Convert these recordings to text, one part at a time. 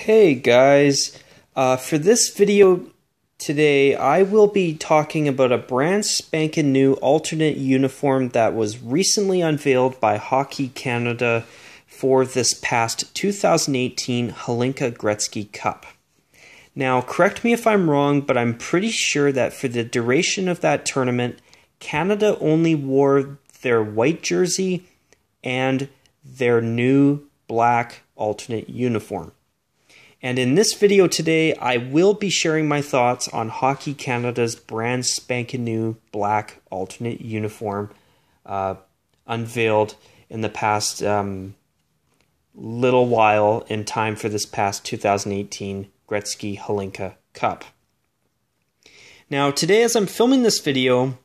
Hey guys, for this video today I will be talking about a brand spanking new alternate uniform that was recently unveiled by Hockey Canada for this past 2018 Hlinka Gretzky Cup. Now correct me if I'm wrong, but I'm pretty sure that for the duration of that tournament Canada only wore their white jersey and their new black alternate uniform. And in this video today, I will be sharing my thoughts on Hockey Canada's brand spanking new black alternate uniform unveiled in the past little while in time for this past 2018 Gretzky Hlinka Cup. Now today as I'm filming this video,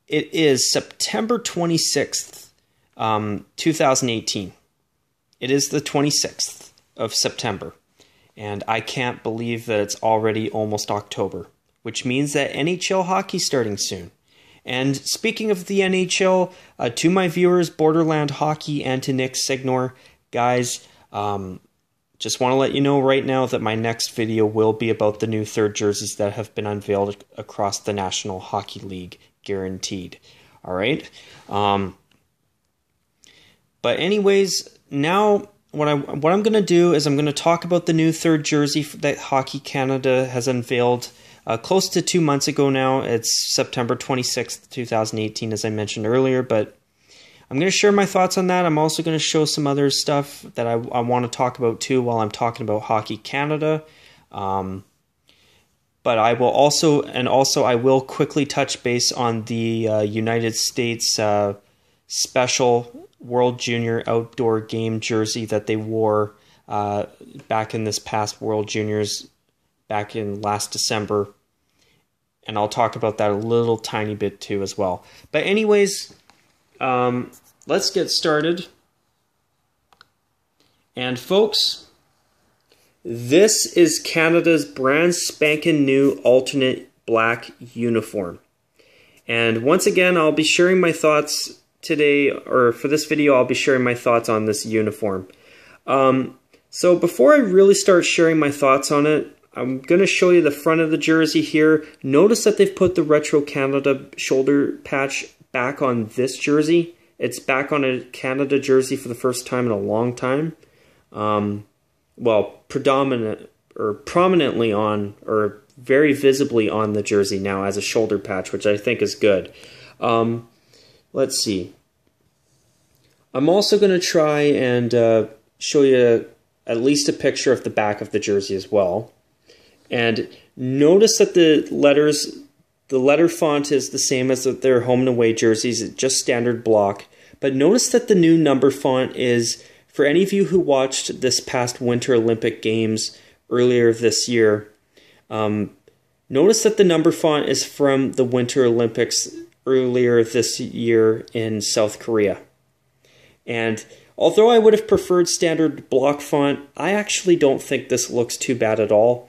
it is September 26th, 2018. It is the 26th of September. And I can't believe that it's already almost October, which means that NHL hockey's starting soon. And speaking of the NHL, to my viewers, Borderland Hockey, and to Nick Signor, guys, just want to let you know right now that my next video will be about the new third jerseys that have been unveiled across the National Hockey League, guaranteed. All right? But anyways, now what I'm going to do is I'm going to talk about the new third jersey that Hockey Canada has unveiled close to 2 months ago now. It's September 26th, 2018, as I mentioned earlier, but I'm going to share my thoughts on that. I'm also going to show some other stuff that I want to talk about too while I'm talking about Hockey Canada. But I will also I will quickly touch base on the United States special World Junior outdoor game jersey that they wore back in this past World Juniors back in last December. And I'll talk about that a little tiny bit too as well. But anyways, let's get started. And folks, this is Canada's brand spanking new alternate black uniform. And once again, I'll be sharing my thoughts today, or for this video, I'll be sharing my thoughts on this uniform. So before I really start sharing my thoughts on it, I'm going to show you the front of the jersey here. Notice that they've put the Retro Canada shoulder patch back on this jersey. It's back on a Canada jersey for the first time in a long time. Well, prominently on, or very visibly on the jersey now as a shoulder patch, which I think is good. Let's see. I'm also going to try and show you at least a picture of the back of the jersey as well. And notice that the letter font is the same as their home and away jerseys, it's just standard block. But notice that the new number font is, for any of you who watched this past Winter Olympic Games earlier this year, notice that the number font is from the Winter Olympics earlier this year in South Korea. And although I would have preferred standard block font, I actually don't think this looks too bad at all.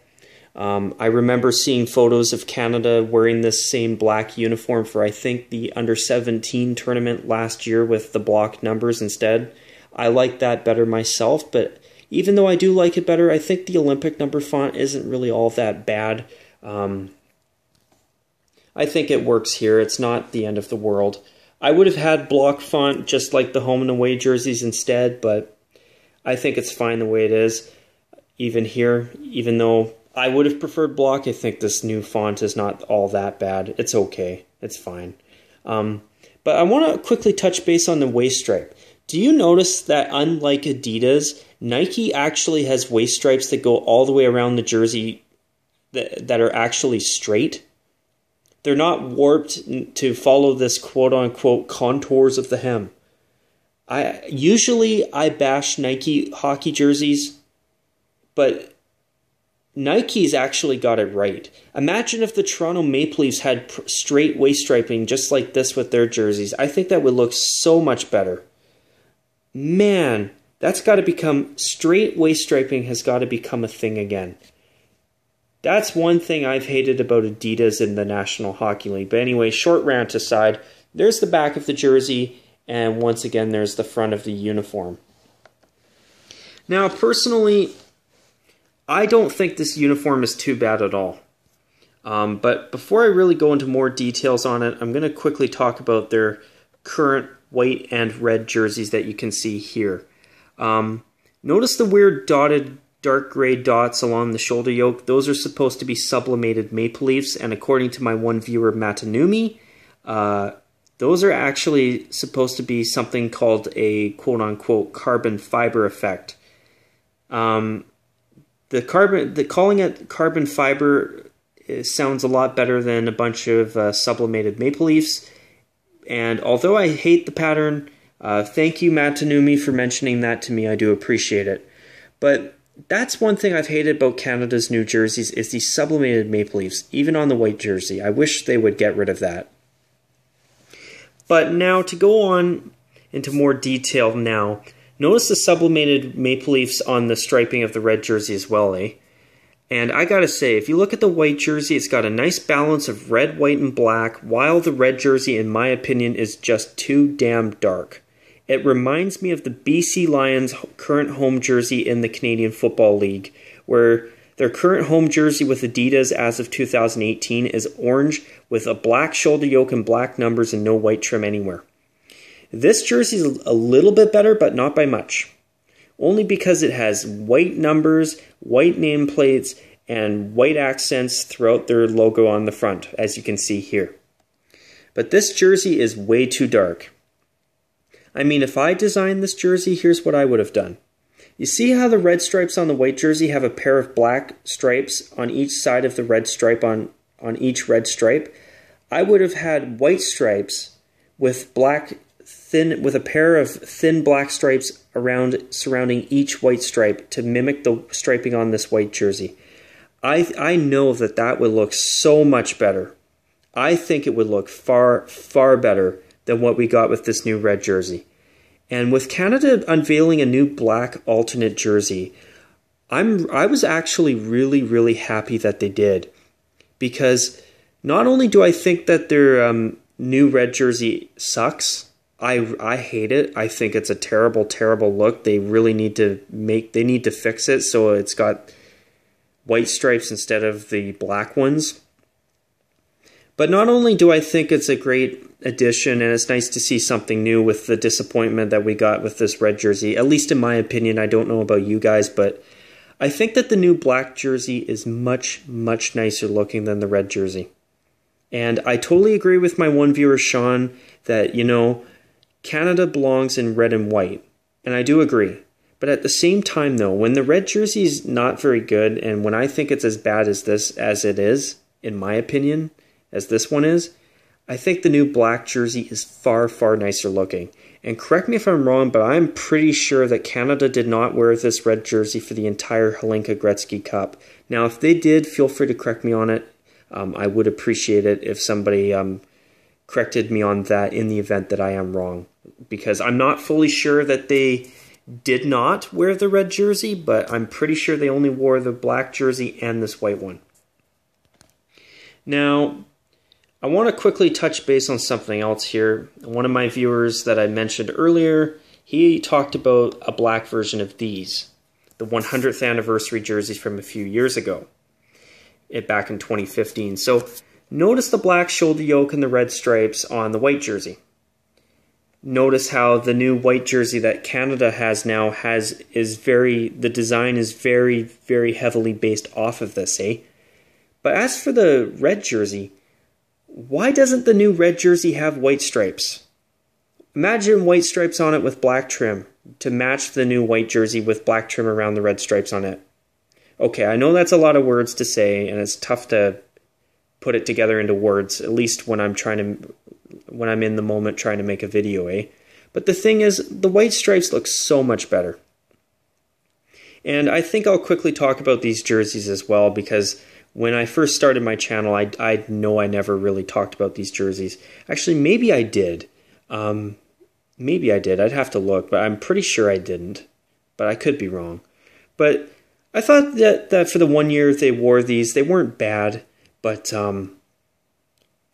I remember seeing photos of Canada wearing this same black uniform for, I think, the under-17 tournament last year with the block numbers instead. I like that better myself, but even though I do like it better, I think the Olympic number font isn't really all that bad. I think it works here. It's not the end of the world. I would have had block font just like the home and away jerseys instead, but I think it's fine the way it is. Even here, even though I would have preferred block, I think this new font is not all that bad. It's okay. It's fine. But I want to quickly touch base on the waist stripe. Do you notice that unlike Adidas, Nike actually has waist stripes that go all the way around the jersey that are actually straight? They're not warped to follow this quote-unquote contours of the hem. Usually I bash Nike hockey jerseys, but Nike's actually got it right. Imagine if the Toronto Maple Leafs had straight waist striping just like this with their jerseys. I think that would look so much better. Man, that's got to become, straight waist striping has got to become a thing again. That's one thing I've hated about Adidas in the National Hockey League. But anyway, short rant aside, there's the back of the jersey, and once again, there's the front of the uniform. Now, personally, I don't think this uniform is too bad at all. But before I really go into more details on it, I'm going to quickly talk about their current white and red jerseys that you can see here. Notice the weird dotted dark gray dots along the shoulder yoke. Those are supposed to be sublimated maple leafs, and according to my one viewer, Matanumi, those are actually supposed to be something called a quote-unquote carbon fiber effect. Calling it carbon fiber sounds a lot better than a bunch of sublimated maple leafs. And although I hate the pattern, thank you, Matanumi, for mentioning that to me. I do appreciate it. But that's one thing I've hated about Canada's new jerseys is the sublimated maple leafs, even on the white jersey. I wish they would get rid of that. But now to go on into more detail now, notice the sublimated maple leafs on the striping of the red jersey as well, eh? And I gotta say, if you look at the white jersey, it's got a nice balance of red, white, and black, while the red jersey, in my opinion, is just too damn dark. It reminds me of the BC Lions' current home jersey in the Canadian Football League, where their current home jersey with Adidas as of 2018 is orange with a black shoulder yoke and black numbers and no white trim anywhere. This jersey is a little bit better, but not by much. Only because it has white numbers, white nameplates, and white accents throughout their logo on the front, as you can see here. But this jersey is way too dark. I mean, if I designed this jersey, here's what I would have done. You see how the red stripes on the white jersey have a pair of black stripes on each side of the red stripe on each red stripe? I would have had white stripes with a pair of thin black stripes surrounding each white stripe to mimic the striping on this white jersey. I know that would look so much better. I think it would look far, far better than what we got with this new red jersey. And with Canada unveiling a new black alternate jersey, I was actually really, really happy that they did. Because not only do I think that their new red jersey sucks, I hate it. I think it's a terrible, terrible look. They really need to fix it so it's got white stripes instead of the black ones. But not only do I think it's a great addition and it's nice to see something new with the disappointment that we got with this red jersey, at least in my opinion. I don't know about you guys, but I think that the new black jersey is much, much nicer looking than the red jersey. And I totally agree with my one viewer, Sean, that, Canada belongs in red and white. And I do agree. But at the same time, though, when the red jersey is not very good, and when I think it's as bad as it is, in my opinion, as this one is, I think the new black jersey is far, far nicer looking. And correct me if I'm wrong, but I'm pretty sure that Canada did not wear this red jersey for the entire Hlinka Gretzky Cup. Now, if they did, feel free to correct me on it. I would appreciate it if somebody corrected me on that in the event that I am wrong. Because I'm not fully sure that they did not wear the red jersey, but I'm pretty sure they only wore the black jersey and this white one. Now, I want to quickly touch base on something else here. One of my viewers that I mentioned earlier, he talked about a black version of these, the 100th anniversary jerseys from a few years ago, back in 2015. So notice the black shoulder yoke and the red stripes on the white jersey. Notice how the new white jersey that Canada has now the design is very, very heavily based off of this, eh? But as for the red jersey, why doesn't the new red jersey have white stripes? Imagine white stripes on it with black trim to match the new white jersey with black trim around the red stripes on it. Okay, I know that's a lot of words to say, and it's tough to put it together into words, at least when I'm in the moment trying to make a video, eh? But the thing is, the white stripes look so much better. And I think I'll quickly talk about these jerseys as well, because when I first started my channel, I know I never really talked about these jerseys. Actually, maybe I did. Maybe I did. I'd have to look, but I'm pretty sure I didn't. But I could be wrong. But I thought that for the 1 year they wore these, they weren't bad. But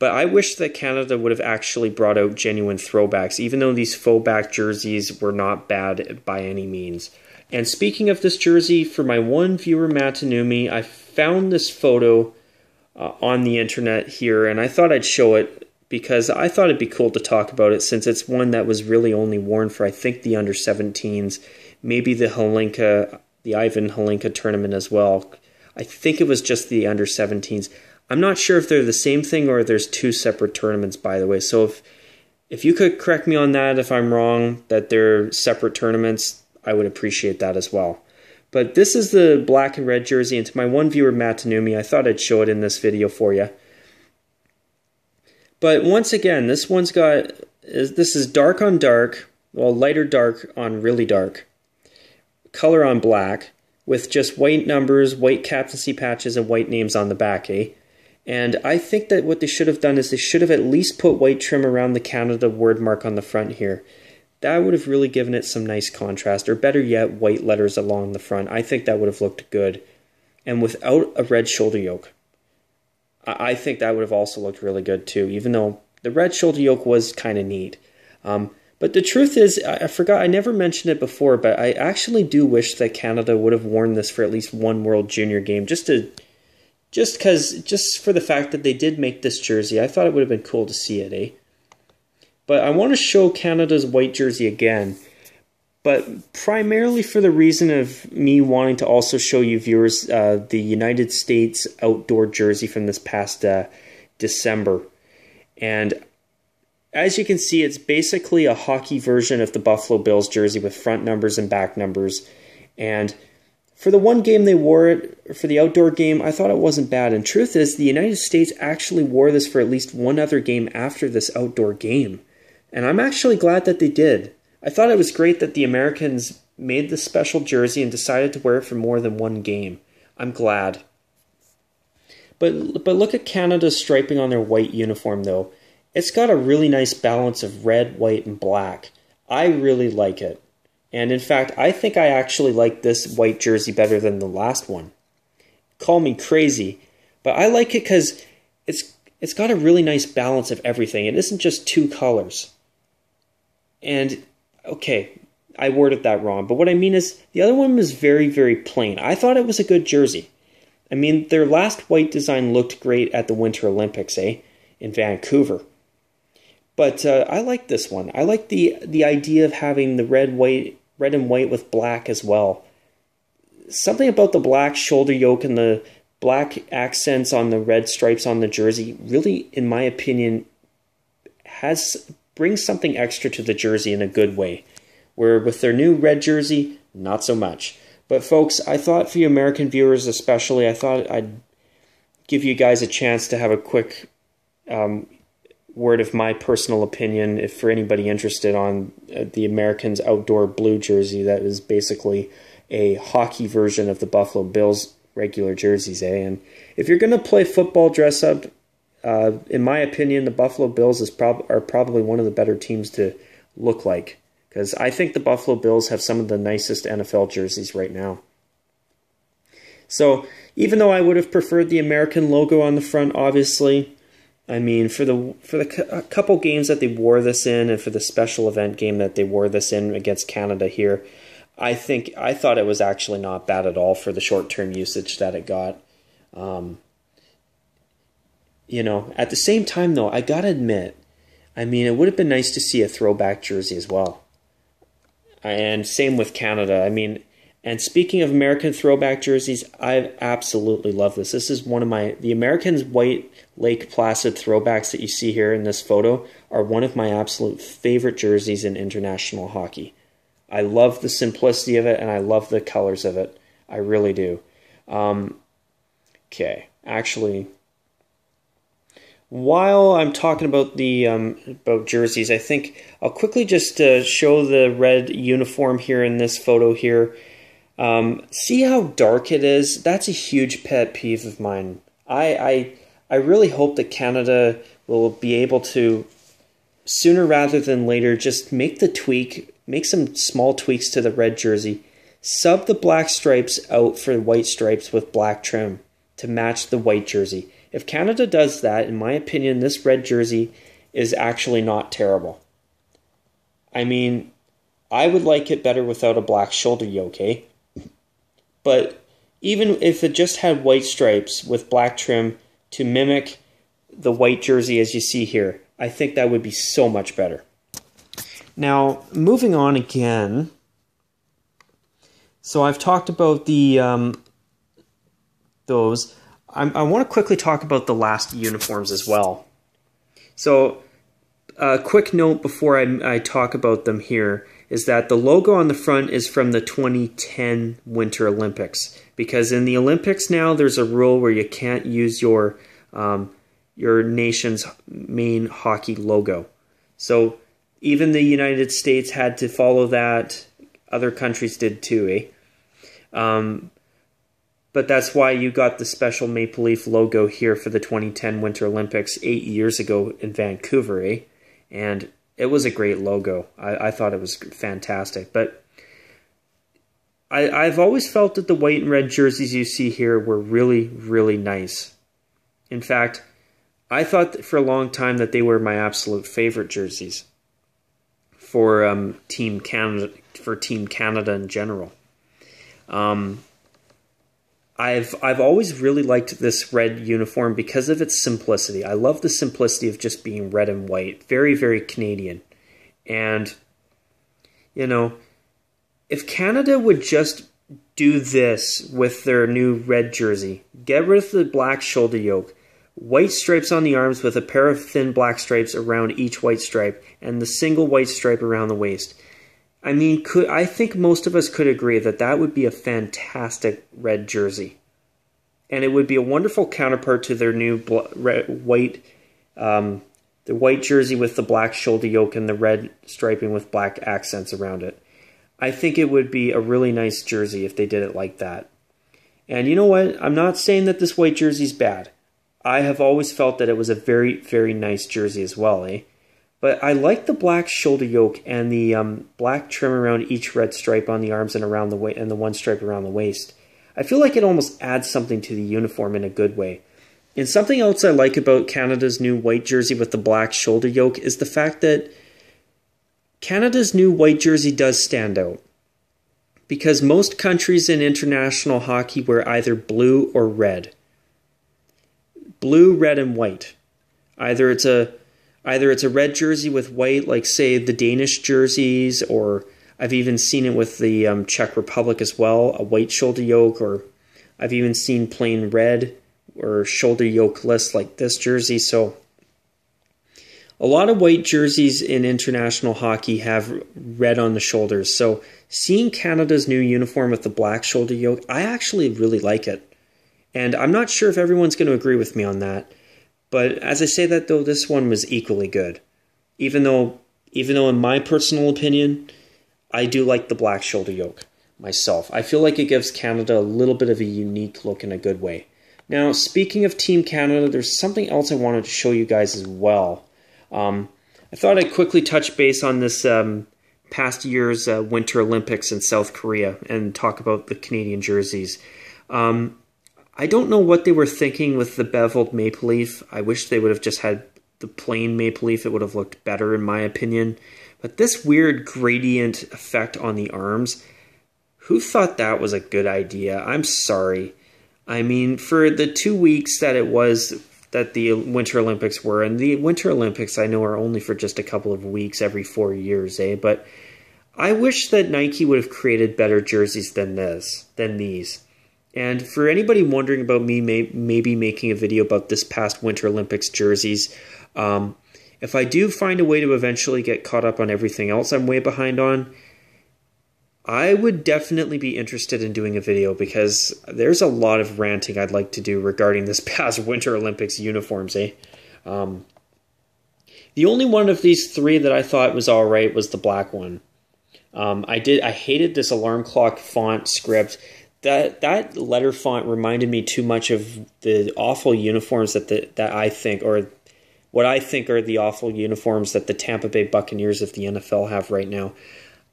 I wish that Canada would have actually brought out genuine throwbacks, even though these faux back jerseys were not bad by any means. And speaking of this jersey, for my one viewer, Matt Tanumi, I found this photo on the internet here, and I thought I'd show it because I thought it'd be cool to talk about it since it's one that was really only worn for, I think, the under-17s, maybe the Ivan Hlinka tournament as well. I think it was just the under-17s. I'm not sure if they're the same thing or there's two separate tournaments, by the way. So if you could correct me on that if I'm wrong, that they're separate tournaments, I would appreciate that as well. But this is the black and red jersey, and to my one viewer, Matt Tanumi, I thought I'd show it in this video for you. But once again, this is dark on dark, well, lighter dark on really dark, color on black, with just white numbers, white captaincy patches, and white names on the back, eh? And I think that what they should have done is they should have at least put white trim around the Canada word mark on the front here. That would have really given it some nice contrast, or better yet, white letters along the front. I think that would have looked good. And without a red shoulder yoke, I think that would have also looked really good too, even though the red shoulder yoke was kind of neat. But the truth is, I forgot, I never mentioned it before, but I actually do wish that Canada would have worn this for at least one World Junior game, just for the fact that they did make this jersey. I thought it would have been cool to see it, eh? But I want to show Canada's white jersey again, but primarily for the reason of me wanting to also show you viewers the United States outdoor jersey from this past December. And as you can see, it's basically a hockey version of the Buffalo Bills jersey with front numbers and back numbers. And for the one game they wore it, for the outdoor game, I thought it wasn't bad. And truth is, the United States actually wore this for at least one other game after this outdoor game. And I'm actually glad that they did. I thought it was great that the Americans made this special jersey and decided to wear it for more than one game. I'm glad. But look at Canada's striping on their white uniform, though. It's got a really nice balance of red, white, and black. I really like it. And in fact, I think I actually like this white jersey better than the last one. Call me crazy, but I like it because it's got a really nice balance of everything. It isn't just two colors. And, okay, I worded that wrong, but what I mean is the other one was very, very plain. I thought it was a good jersey. I mean, their last white design looked great at the Winter Olympics, in Vancouver. But I like this one. I like the idea of having the red and white with black as well. Something about the black shoulder yoke and the black accents on the red stripes on the jersey really, in my opinion, brings something extra to the jersey in a good way. Where with their new red jersey, not so much. But folks, I thought for you American viewers especially, I thought I'd give you guys a chance to have a quick word of my personal opinion, if for anybody interested, on the Americans outdoor blue jersey that is basically a hockey version of the Buffalo Bills regular jerseys, And if you're going to play football dress up, in my opinion, the Buffalo Bills are probably one of the better teams to look like, because I think the Buffalo Bills have some of the nicest NFL jerseys right now. So even though I would have preferred the American logo on the front, obviously, I mean, for the couple games that they wore this in, and for the special event game that they wore this in against Canada here, I thought it was actually not bad at all for the short-term usage that it got. You know, at the same time, though, I gotta admit, I mean, it would have been nice to see a throwback jersey as well. And same with Canada. I mean, and speaking of American throwback jerseys, I absolutely love this. This is one of the Americans white Lake Placid throwbacks that you see here in this photo are one of my absolute favorite jerseys in international hockey. I love the simplicity of it, and I love the colors of it. I really do. Okay, actually, while I'm talking about the about jerseys, I think I'll quickly just show the red uniform here in this photo here. See how dark it is? That's a huge pet peeve of mine. I really hope that Canada will be able to, sooner rather than later, just make some small tweaks to the red jersey. Sub the black stripes out for white stripes with black trim to match the white jersey. If Canada does that, in my opinion, this red jersey is actually not terrible. I mean, I would like it better without a black shoulder yoke, eh? But even if it just had white stripes with black trim to mimic the white jersey as you see here, I think that would be so much better. Now, moving on again. So I've talked about the those. I want to quickly talk about the last uniforms as well. So a quick note before I talk about them here is that the logo on the front is from the 2010 Winter Olympics. Because in the Olympics now, there's a rule where you can't use your nation's main hockey logo. So even the United States had to follow that. Other countries did too, eh? But that's why you got the special Maple Leaf logo here for the 2010 Winter Olympics 8 years ago in Vancouver, eh? And it was a great logo. I thought it was fantastic. But I've always felt that the white and red jerseys you see here were really, really nice. In fact, I thought for a long time that they were my absolute favorite jerseys for Team Canada in general. I've always really liked this red uniform because of its simplicity. I love the simplicity of just being red and white. Very, very Canadian. And, you know, if Canada would just do this with their new red jersey, get rid of the black shoulder yoke, white stripes on the arms with a pair of thin black stripes around each white stripe, and the single white stripe around the waist. I mean, I think most of us could agree that that would be a fantastic red jersey. And it would be a wonderful counterpart to their new white jersey with the black shoulder yoke and the red striping with black accents around it. I think it would be a really nice jersey if they did it like that. And you know what? I'm not saying that this white jersey's bad. I have always felt that it was a very, very nice jersey as well, eh? But I like the black shoulder yoke and the black trim around each red stripe on the arms and around the and the one stripe around the waist. I feel like it almost adds something to the uniform in a good way. And something else I like about Canada's new white jersey with the black shoulder yoke is the fact that Canada's new white jersey does stand out. Because most countries in international hockey wear either blue or red. Blue, red, and white. Either it's a red jersey with white, like, say, the Danish jerseys, or I've even seen it with the Czech Republic as well, a white shoulder yoke, or I've even seen plain red or shoulder yokeless like this jersey. So a lot of white jerseys in international hockey have red on the shoulders. So seeing Canada's new uniform with the black shoulder yoke, I actually really like it. And I'm not sure if everyone's going to agree with me on that. But as I say that, though, this one was equally good. Even though in my personal opinion, I do like the black shoulder yoke myself. I feel like it gives Canada a little bit of a unique look in a good way. Now, speaking of Team Canada, there's something else I wanted to show you guys as well. I thought I'd quickly touch base on this past year's Winter Olympics in South Korea and talk about the Canadian jerseys. I don't know what they were thinking with the beveled maple leaf. I wish they would have just had the plain maple leaf. It would have looked better in my opinion. But this weird gradient effect on the arms, who thought that was a good idea? I'm sorry. I mean, for the 2 weeks that it was that the Winter Olympics were, and the Winter Olympics I know are only for just a couple of weeks every 4 years, eh? But I wish that Nike would have created better jerseys than these. And for anybody wondering about me maybe making a video about this past Winter Olympics jerseys, if I do find a way to eventually get caught up on everything else I'm way behind on, I would definitely be interested in doing a video because there's a lot of ranting I'd like to do regarding this past Winter Olympics uniforms, eh? The only one of these three that I thought was alright was the black one. I hated this alarm clock font script. That letter font reminded me too much of the awful uniforms that I think, or what I think are the awful uniforms that the Tampa Bay Buccaneers of the NFL have right now.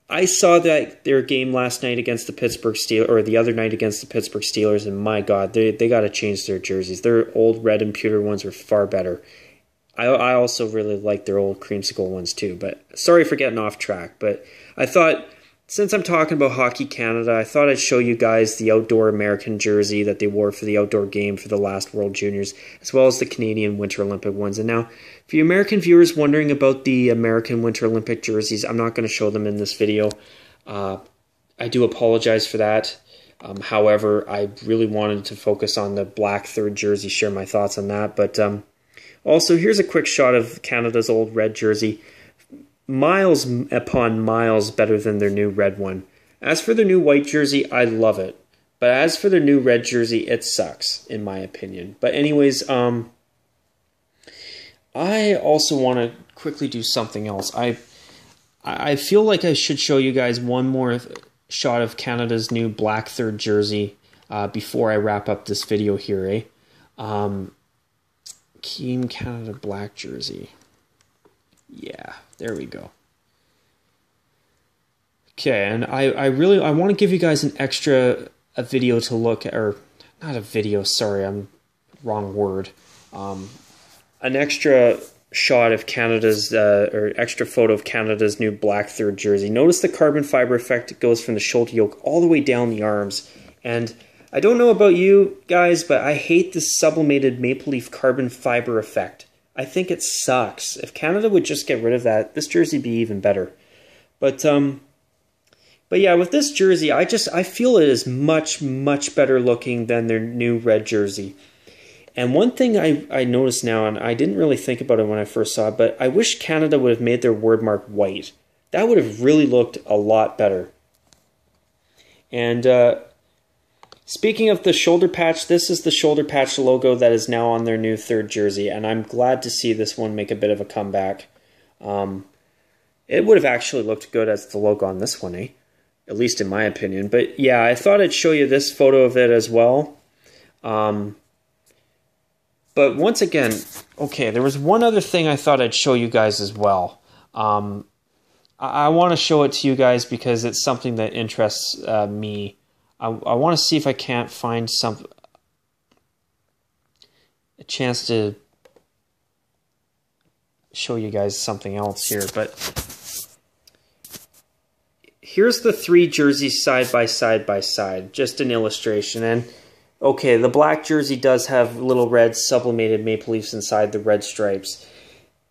I saw their game last night against the Pittsburgh Steelers, or the other night against the Pittsburgh Steelers, and my God, they got to change their jerseys. Their old red and pewter ones were far better. I also really like their old creamsicle ones too, but sorry for getting off track. But I thought, since I'm talking about Hockey Canada, I thought I'd show you guys the outdoor American jersey that they wore for the outdoor game for the last World Juniors, as well as the Canadian Winter Olympic ones. And now, for you American viewers wondering about the American Winter Olympic jerseys, I'm not going to show them in this video. I do apologize for that. However, I really wanted to focus on the black third jersey, share my thoughts on that. But also, here's a quick shot of Canada's old red jersey. Miles upon miles better than their new red one. As for their new white jersey, I love it. But as for their new red jersey, it sucks, in my opinion. But anyways, I also want to quickly do something else. I feel like I should show you guys one more shot of Canada's new black third jersey before I wrap up this video here, Team Canada black jersey. Yeah, there we go. Okay, and I want to give you guys a video to look at, or not a video, sorry, wrong word. An extra shot of Canada's, or extra photo of Canada's new black third jersey. Notice the carbon fiber effect goes from the shoulder yoke all the way down the arms. And I don't know about you guys, but I hate this sublimated maple leaf carbon fiber effect. I think it sucks. If Canada would just get rid of that, this jersey would be even better. But yeah, with this jersey, I feel it is much, much better looking than their new red jersey. And one thing I noticed now, and I didn't really think about it when I first saw it, but I wish Canada would have made their word mark white. That would have really looked a lot better. And speaking of the shoulder patch, this is the shoulder patch logo that is now on their new third jersey, and I'm glad to see this one make a bit of a comeback. It would have actually looked good as the logo on this one, at least in my opinion. But yeah, I thought I'd show you this photo of it as well. But once again, okay, there was one other thing I thought I'd show you guys as well. I want to show it to you guys because it's something that interests me. I want to see if I can't find a chance to show you guys something else here. But here's the three jerseys side by side, just an illustration. And okay, the black jersey does have little red sublimated maple leafs inside the red stripes.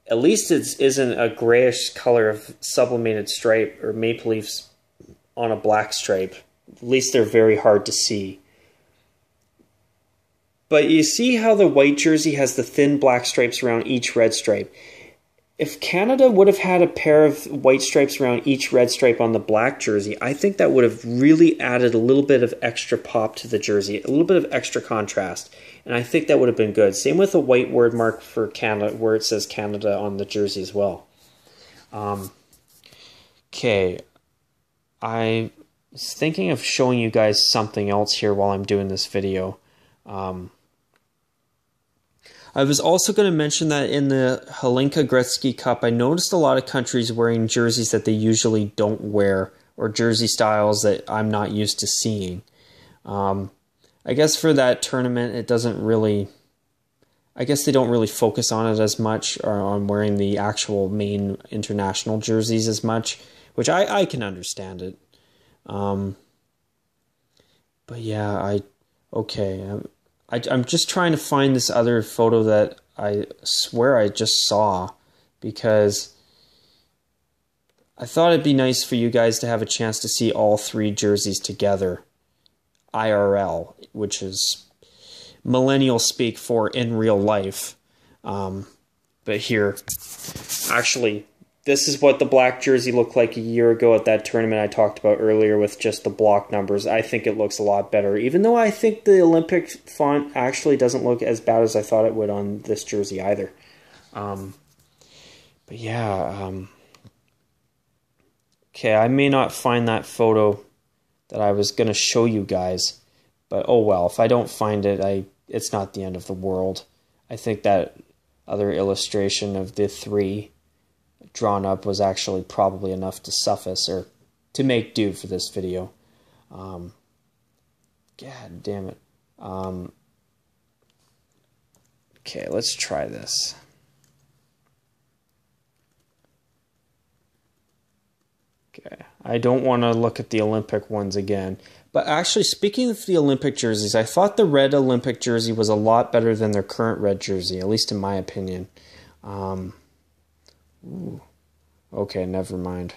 At least it isn't a grayish color of sublimated stripe or maple leafs on a black stripe. At least they're very hard to see. But you see how the white jersey has the thin black stripes around each red stripe. If Canada would have had a pair of white stripes around each red stripe on the black jersey, I think that would have really added a little bit of extra pop to the jersey, a little bit of extra contrast, and I think that would have been good. Same with the white word mark for Canada, where it says Canada on the jersey as well. Okay, I was thinking of showing you guys something else here while I'm doing this video. I was also going to mention that in the Hlinka Gretzky Cup, I noticed a lot of countries wearing jerseys that they usually don't wear, or jersey styles that I'm not used to seeing. I guess for that tournament, it doesn't really... I guess they don't really focus on it as much, or on wearing the actual main international jerseys as much, which I can understand it. But yeah, I'm just trying to find this other photo that I swear I just saw, because I thought it'd be nice for you guys to have a chance to see all three jerseys together. IRL, which is millennial speak for in real life. But here, actually, this is what the black jersey looked like a year ago at that tournament I talked about earlier with just the block numbers. I think it looks a lot better, even though I think the Olympic font actually doesn't look as bad as I thought it would on this jersey either. But yeah, okay, I may not find that photo that I was going to show you guys, but oh well, if I don't find it, it's not the end of the world. I think that other illustration of the three drawn up was actually probably enough to suffice, or to make do for this video. God damn it. Okay, let's try this. Okay, I don't want to look at the Olympic ones again. But actually, speaking of the Olympic jerseys, I thought the red Olympic jersey was a lot better than their current red jersey, at least in my opinion. Okay, never mind.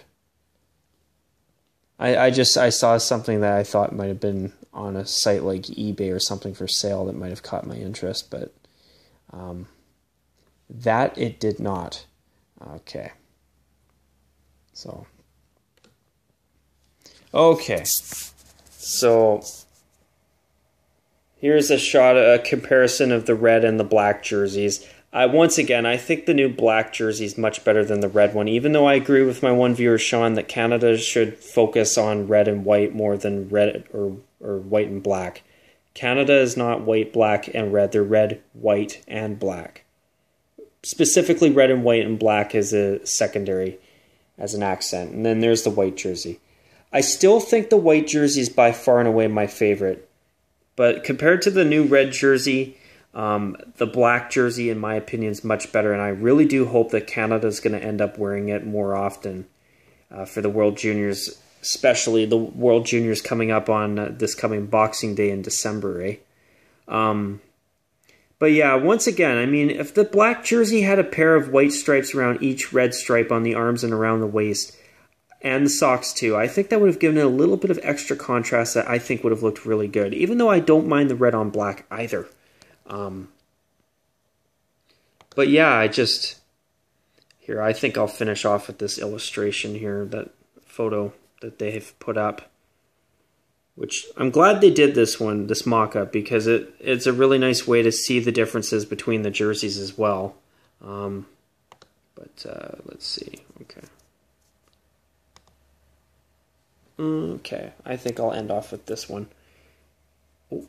I saw something that I thought might have been on a site like eBay or something for sale that might have caught my interest, but that it did not. Okay. So. Okay. So here's a comparison of the red and the black jerseys. Once again, I think the new black jersey is much better than the red one, even though I agree with my one viewer, Sean, that Canada should focus on red and white more than red or white and black. Canada is not white, black, and red. They're red, white, and black. Specifically, red and white and black is a secondary as an accent. And then there's the white jersey. I still think the white jersey is by far and away my favorite. But compared to the new red jersey, the black jersey, in my opinion, is much better. And I really do hope that Canada is going to end up wearing it more often for the World Juniors, especially the World Juniors coming up on this coming Boxing Day in December, eh? But yeah, once again, I mean, if the black jersey had a pair of white stripes around each red stripe on the arms and around the waist, and the socks too, I think that would have given it a little bit of extra contrast that I think would have looked really good, even though I don't mind the red on black either. But yeah, I think I'll finish off with this illustration here, that photo that they have put up, which I'm glad they did this mock-up, because it's a really nice way to see the differences between the jerseys as well. Let's see, okay, I think I'll end off with this one. Oh,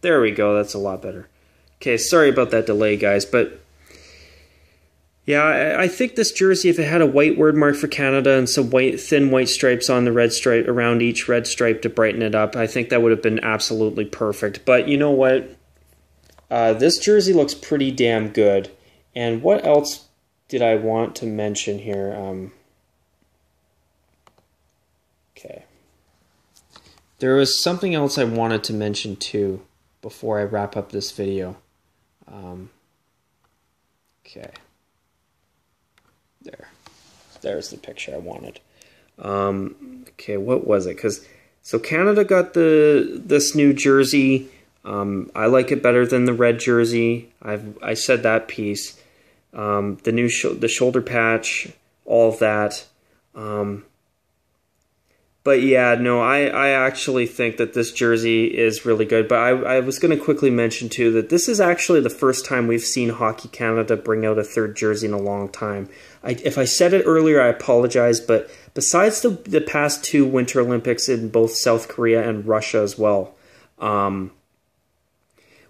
there we go, that's a lot better. Okay, sorry about that delay, guys, but yeah, I think this jersey, if it had a white word mark for Canada and some thin white stripes on the red stripe around each red stripe to brighten it up, I think that would have been absolutely perfect. But you know what? This jersey looks pretty damn good. And what else did I want to mention here? Okay. There was something else I wanted to mention too before I wrap up this video. Okay. There's the picture I wanted. Okay, what was it? So Canada got this new jersey. I like it better than the red jersey. I said that piece. The shoulder patch, all of that. But yeah, no, I actually think that this jersey is really good. But I was going to quickly mention too that this is actually the first time we've seen Hockey Canada bring out a third jersey in a long time. If I said it earlier, I apologize. But besides the past two Winter Olympics in both South Korea and Russia as well,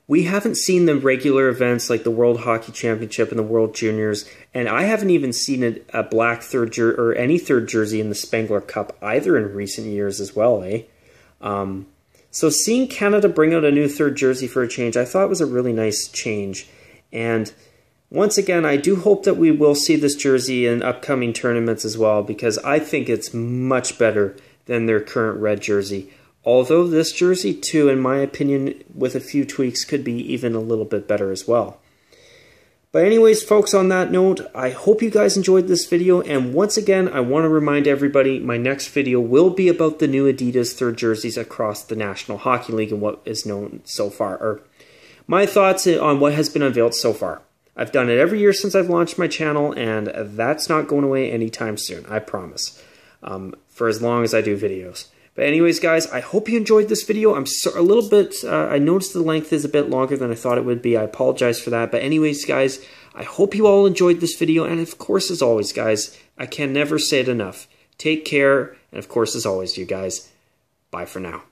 we haven't seen the regular events like the World Hockey Championship and the World Juniors, and I haven't even seen a black third jersey or any third jersey in the Spengler Cup either in recent years as well, eh? So seeing Canada bring out a new third jersey for a change, I thought was a really nice change. And once again, I do hope that we will see this jersey in upcoming tournaments as well, because I think it's much better than their current red jersey. Although this jersey, too, in my opinion, with a few tweaks, could be even a little bit better as well. But anyways, folks, on that note, I hope you guys enjoyed this video. And once again, I want to remind everybody, my next video will be about the new Adidas third jerseys across the National Hockey League and what is known so far, or my thoughts on what has been unveiled so far. I've done it every year since I've launched my channel, and that's not going away anytime soon, I promise, for as long as I do videos. But anyways, guys, I hope you enjoyed this video. I'm a little bit, I noticed the length is a bit longer than I thought it would be. I apologize for that. But anyways, guys, I hope you all enjoyed this video. And of course, as always, guys, I can never say it enough. Take care. And of course, as always, you guys, bye for now.